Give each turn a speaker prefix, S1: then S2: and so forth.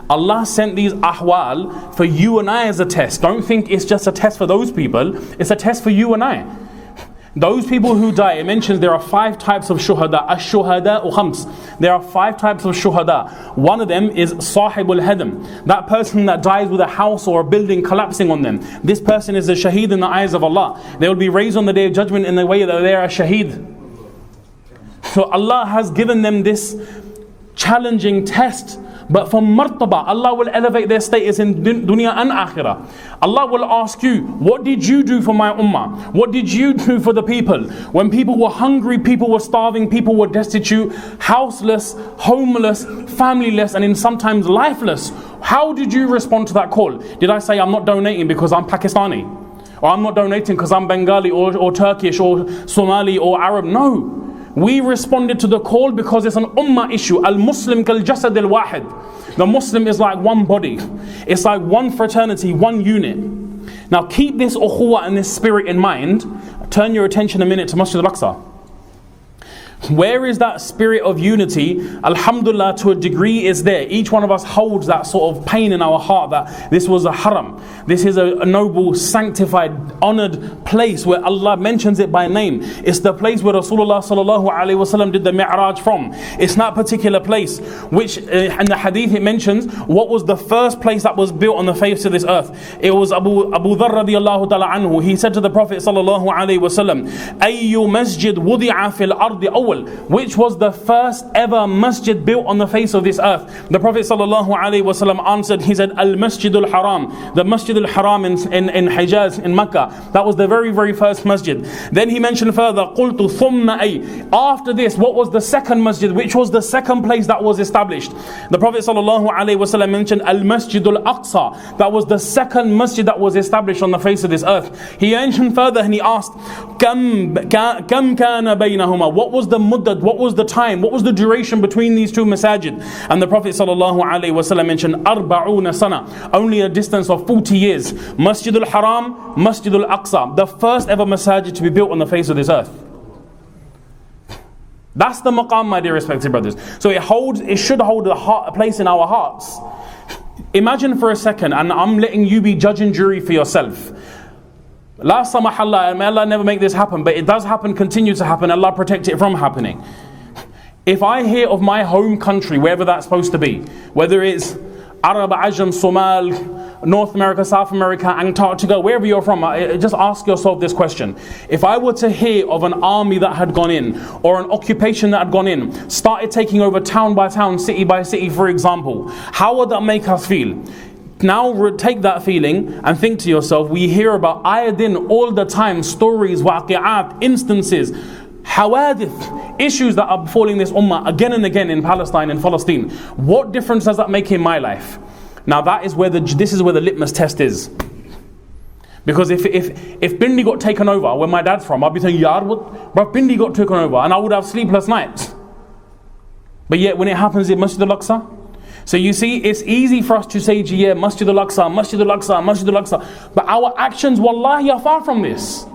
S1: Allah sent these ahwal for you and I as a test. Don't think it's just a test for those people, it's a test for you and I. Those people who die, it mentions there are 5 types of shuhada. Ash-shuhada khams. There are 5 types of shuhada. One of them is sahibul hadam. That person that dies with a house or a building collapsing on them. This person is a shaheed in the eyes of Allah. They will be raised on the Day of Judgment in the way that they are a shaheed. So Allah has given them this challenging test. But for martaba, Allah will elevate their status in dunya and akhirah. Allah will ask you, what did you do for my ummah? What did you do for the people? When people were hungry, people were starving, people were destitute, houseless, homeless, familyless, and in sometimes lifeless. How did you respond to that call? Did I say, I'm not donating because I'm Pakistani? Or I'm not donating because I'm Bengali or Turkish or Somali or Arab? No. We responded to the call because it's an ummah issue. Al-Muslim kal-jasad al-wahid. The Muslim is like one body. It's like one fraternity, one unit. Now keep this ukhuwah and this spirit in mind. Turn your attention a minute to Masjid al-Aqsa. Where is that spirit of unity? Alhamdulillah, to a degree is there. Each one of us holds that sort of pain in our heart that this was a haram. This is a noble, sanctified, honored place where Allah mentions it by name. It's the place where Rasulullah sallallahu alaihi wasallam did the mi'raj from. It's that particular place which in the hadith it mentions what was the first place that was built on the face of this earth. It was Abu Dharr radiyallahu ta'ala anhu. He said to the Prophet sallallahu alaihi wasallam, Ayyu masjid wudi'a fil ardi awwal. Which was the first ever masjid built on the face of this earth? The Prophet ﷺ answered, he said, Al-Masjid al-Haram. The Masjid al-Haram in Hijaz, in Mecca. That was the very, very first masjid. Then he mentioned further, قُلْتُ ثُمَّ أَيْ. After this, what was the second masjid? Which was the second place that was established? The Prophet ﷺ mentioned Al-Masjid al-Aqsa. That was the second masjid that was established on the face of this earth. He mentioned further and he asked, كَمْ كَانَ بَيْنَهُمَا. What was the muddad, what was the time, what was the duration between these two masajid? And the Prophet ﷺ mentioned arba'una sana, only a distance of 40 years. Masjid al-Haram, Masjid al-Aqsa, the first ever masajid to be built on the face of this earth. That's the maqam, my dear respected brothers. So it should hold a place in our hearts. Imagine for a second, and I'm letting you be judge and jury for yourself. La samahallah, may Allah never make this happen, but it does happen, continue to happen, Allah protect it from happening. If I hear of my home country, wherever that's supposed to be, whether it's Arab, Ajam, Somal, North America, South America, Antarctica, wherever you're from, just ask yourself this question. If I were to hear of an army that had gone in, or an occupation that had gone in, started taking over town by town, city by city, for example, how would that make us feel? Now take that feeling and think to yourself, we hear about ayadin all the time, stories, waqi'at, instances, hawadith, issues that are befalling this ummah again and again in Palestine and Palestine. What difference does that make in my life? Now that is where this is where the litmus test is. Because if Bindi got taken over, where my dad's from, I'd be saying, Yar, but Bindi got taken over, and I would have sleepless nights. But yet when it happens in Masjid al-Aqsa, so you see, it's easy for us to say, yeah, Masjid al-Aqsa, Masjid al-Aqsa, Masjid al-Aqsa. But our actions, wallahi, are far from this.